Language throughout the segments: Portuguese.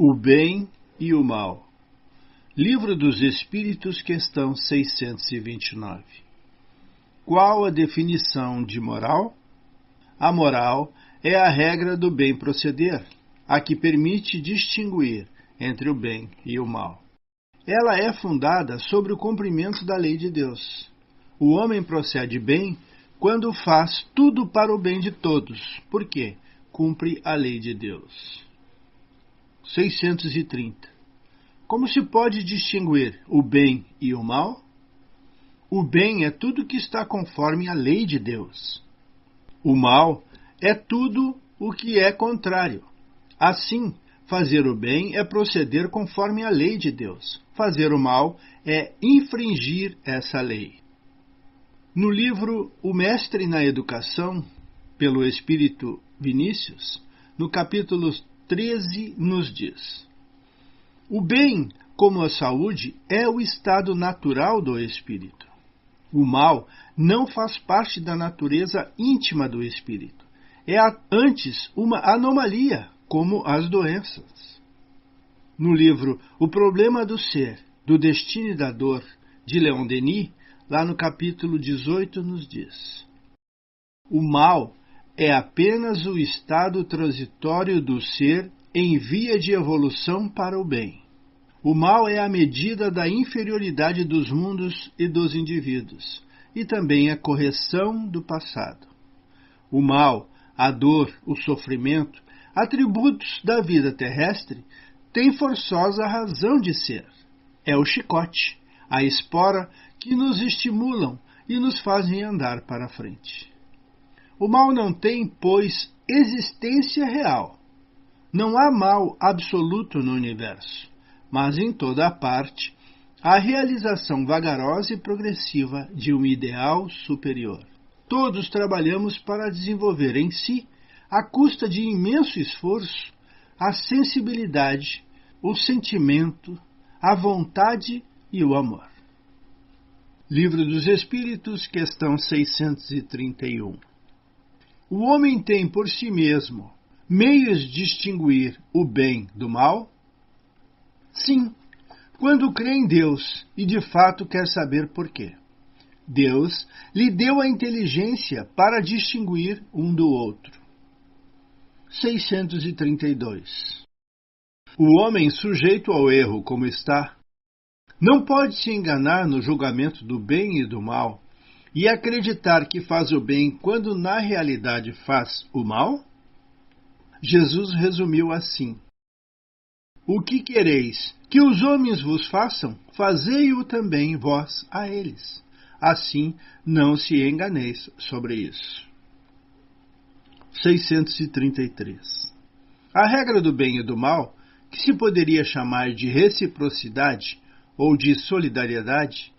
O bem e o mal. Livro dos Espíritos, questão 629. Qual a definição de moral? A moral é a regra do bem proceder, a que permite distinguir entre o bem e o mal. Ela é fundada sobre o cumprimento da lei de Deus. O homem procede bem quando faz tudo para o bem de todos, porque cumpre a lei de Deus. 630. Como se pode distinguir o bem e o mal? O bem é tudo que está conforme a lei de Deus. O mal é tudo o que é contrário. Assim, fazer o bem é proceder conforme a lei de Deus. Fazer o mal é infringir essa lei. No livro O Mestre na Educação, pelo Espírito Vinícius, no capítulo 13, nos diz: o bem, como a saúde, é o estado natural do espírito. O mal não faz parte da natureza íntima do espírito. É antes uma anomalia, como as doenças. No livro O Problema do Ser, do Destino e da Dor, de Leon Denis, lá no capítulo 18, nos diz: o mal é apenas o estado transitório do ser em via de evolução para o bem. O mal é a medida da inferioridade dos mundos e dos indivíduos, e também a correção do passado. O mal, a dor, o sofrimento, atributos da vida terrestre, têm forçosa razão de ser. É o chicote, a espora que nos estimulam e nos fazem andar para frente. O mal não tem, pois, existência real. Não há mal absoluto no universo, mas em toda a parte a realização vagarosa e progressiva de um ideal superior. Todos trabalhamos para desenvolver em si, à custa de imenso esforço, a sensibilidade, o sentimento, a vontade e o amor. Livro dos Espíritos, questão 631. O homem tem por si mesmo meios de distinguir o bem do mal? Sim, quando crê em Deus e de fato quer saber por quê. Deus lhe deu a inteligência para distinguir um do outro. 632. O homem sujeito ao erro como está, não pode se enganar no julgamento do bem e do mal e acreditar que faz o bem quando na realidade faz o mal? Jesus resumiu assim: o que quereis que os homens vos façam, fazei-o também vós a eles. Assim, não se enganeis sobre isso. 633. A regra do bem e do mal, que se poderia chamar de reciprocidade ou de solidariedade,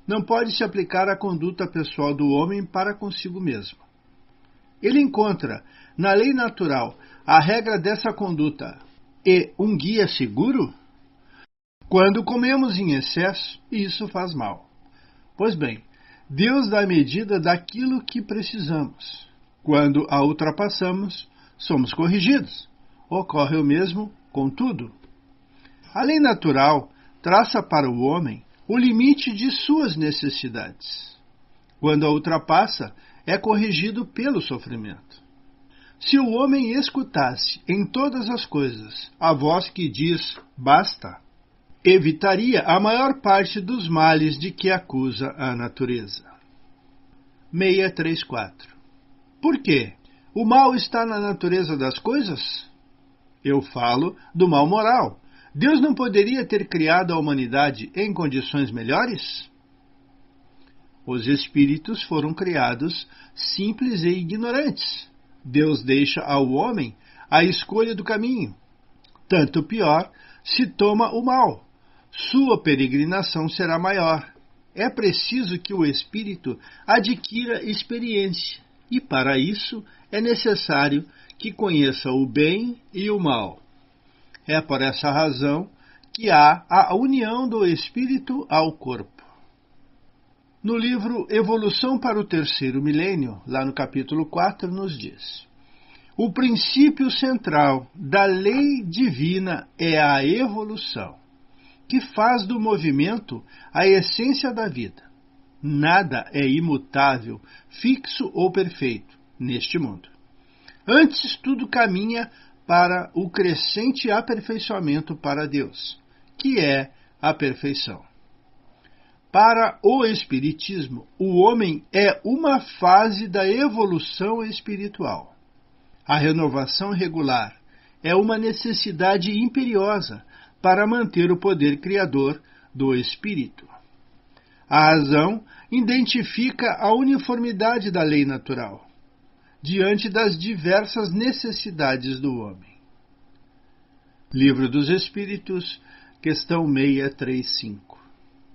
não pode se aplicar à conduta pessoal do homem para consigo mesmo. Ele encontra, na lei natural, a regra dessa conduta e um guia seguro? Quando comemos em excesso, isso faz mal. Pois bem, Deus dá a medida daquilo que precisamos. Quando a ultrapassamos, somos corrigidos. Ocorre o mesmo com tudo. A lei natural traça para o homem o limite de suas necessidades. Quando a ultrapassa, é corrigido pelo sofrimento. Se o homem escutasse em todas as coisas a voz que diz basta, evitaria a maior parte dos males de que acusa a natureza. 634. Por quê? O mal está na natureza das coisas? Eu falo do mal moral. Deus não poderia ter criado a humanidade em condições melhores? Os espíritos foram criados simples e ignorantes. Deus deixa ao homem a escolha do caminho. Tanto pior se toma o mal. Sua peregrinação será maior. É preciso que o espírito adquira experiência, e para isso é necessário que conheça o bem e o mal. É por essa razão que há a união do espírito ao corpo. No livro Evolução para o Terceiro Milênio, lá no capítulo 4, nos diz: O princípio central da lei divina é a evolução, que faz do movimento a essência da vida. Nada é imutável, fixo ou perfeito neste mundo. Antes, tudo caminha para o crescente aperfeiçoamento para Deus, que é a perfeição. Para o Espiritismo, o homem é uma fase da evolução espiritual. A renovação regular é uma necessidade imperiosa para manter o poder criador do espírito. A razão identifica a uniformidade da lei natural, diante das diversas necessidades do homem. Livro dos Espíritos, questão 635.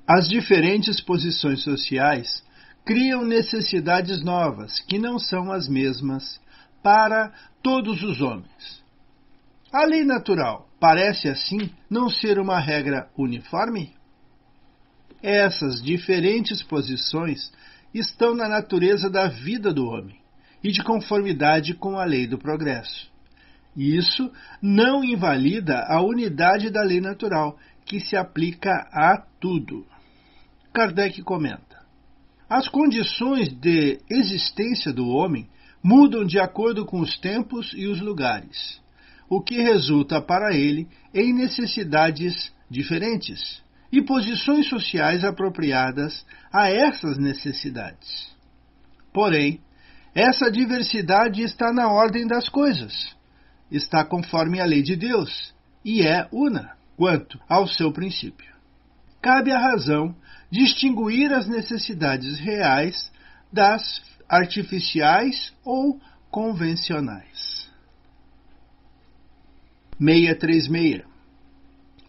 As diferentes posições sociais criam necessidades novas, que não são as mesmas para todos os homens. A lei natural parece, assim, não ser uma regra uniforme? Essas diferentes posições estão na natureza da vida do homem e de conformidade com a lei do progresso. Isso não invalida a unidade da lei natural, que se aplica a tudo. Kardec comenta: as condições de existência do homem mudam de acordo com os tempos e os lugares, o que resulta para ele em necessidades diferentes e posições sociais apropriadas a essas necessidades. Porém, essa diversidade está na ordem das coisas, está conforme a lei de Deus e é una quanto ao seu princípio. Cabe à razão distinguir as necessidades reais das artificiais ou convencionais. 636.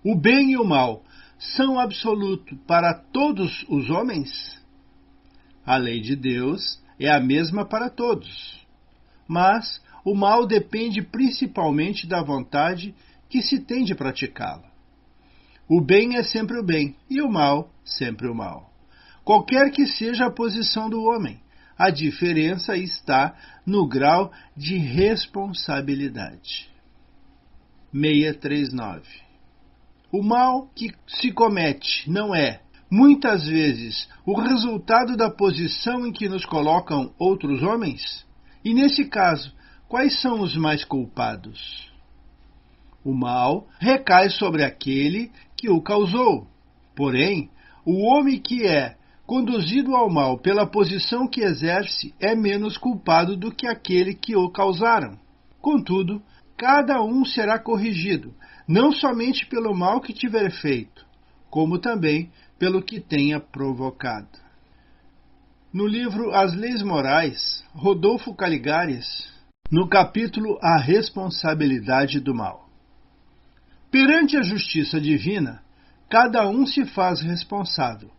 O bem e o mal são absolutos para todos os homens? A lei de Deus é a mesma para todos, mas o mal depende principalmente da vontade que se tem de praticá-lo. O bem é sempre o bem e o mal sempre o mal. Qualquer que seja a posição do homem, a diferença está no grau de responsabilidade. 639. O mal que se comete não é, muitas vezes, o resultado da posição em que nos colocam outros homens? E, nesse caso, quais são os mais culpados? O mal recai sobre aquele que o causou. Porém, o homem que é conduzido ao mal pela posição que exerce é menos culpado do que aquele que o causaram. Contudo, cada um será corrigido, não somente pelo mal que tiver feito, como também pelo que tenha provocado. No livro As Leis Morais, Rodolfo Caligares, no capítulo A Responsabilidade do Mal. Perante a justiça divina, cada um se faz responsável,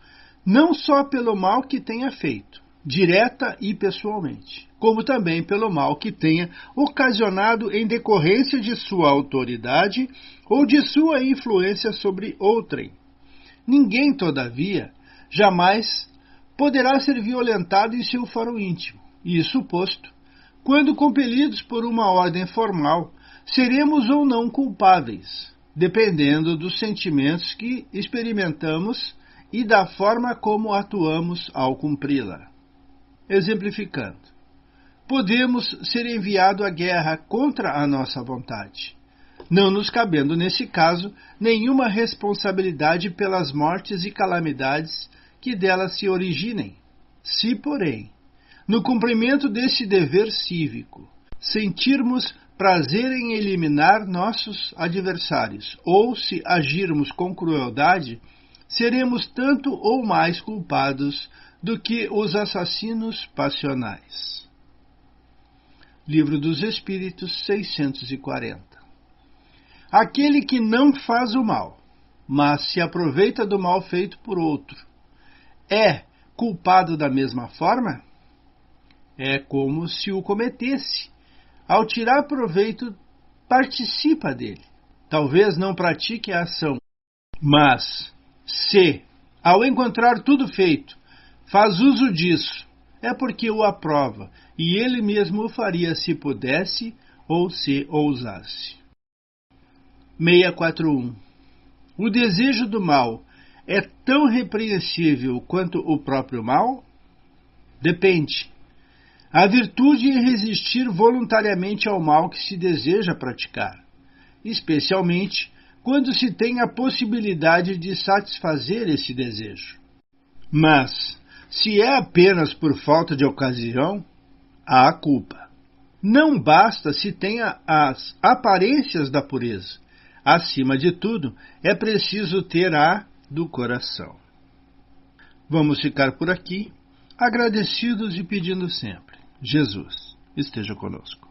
não só pelo mal que tenha feito, direta e pessoalmente, como também pelo mal que tenha ocasionado em decorrência de sua autoridade ou de sua influência sobre outrem. Ninguém, todavia, jamais poderá ser violentado em seu foro íntimo. Isso posto, quando compelidos por uma ordem formal, seremos ou não culpáveis, dependendo dos sentimentos que experimentamos e da forma como atuamos ao cumpri-la. Exemplificando, podemos ser enviados à guerra contra a nossa vontade, não nos cabendo, nesse caso, nenhuma responsabilidade pelas mortes e calamidades que delas se originem. Se, porém, no cumprimento desse dever cívico, sentirmos prazer em eliminar nossos adversários, ou se agirmos com crueldade, seremos tanto ou mais culpados do que os assassinos passionais. Livro dos Espíritos, 640. Aquele que não faz o mal, mas se aproveita do mal feito por outro, é culpado da mesma forma? É como se o cometesse. Ao tirar proveito, participa dele. Talvez não pratique a ação, mas se, ao encontrar tudo feito, faz uso disso, é porque o aprova, e ele mesmo o faria se pudesse ou se ousasse. 641. O desejo do mal é tão repreensível quanto o próprio mal? Depende. A virtude é resistir voluntariamente ao mal que se deseja praticar, especialmente quando se tem a possibilidade de satisfazer esse desejo. Mas, se é apenas por falta de ocasião, há a culpa. Não basta se tenha as aparências da pureza. Acima de tudo, é preciso ter a do coração. Vamos ficar por aqui, agradecidos e pedindo sempre: Jesus esteja conosco.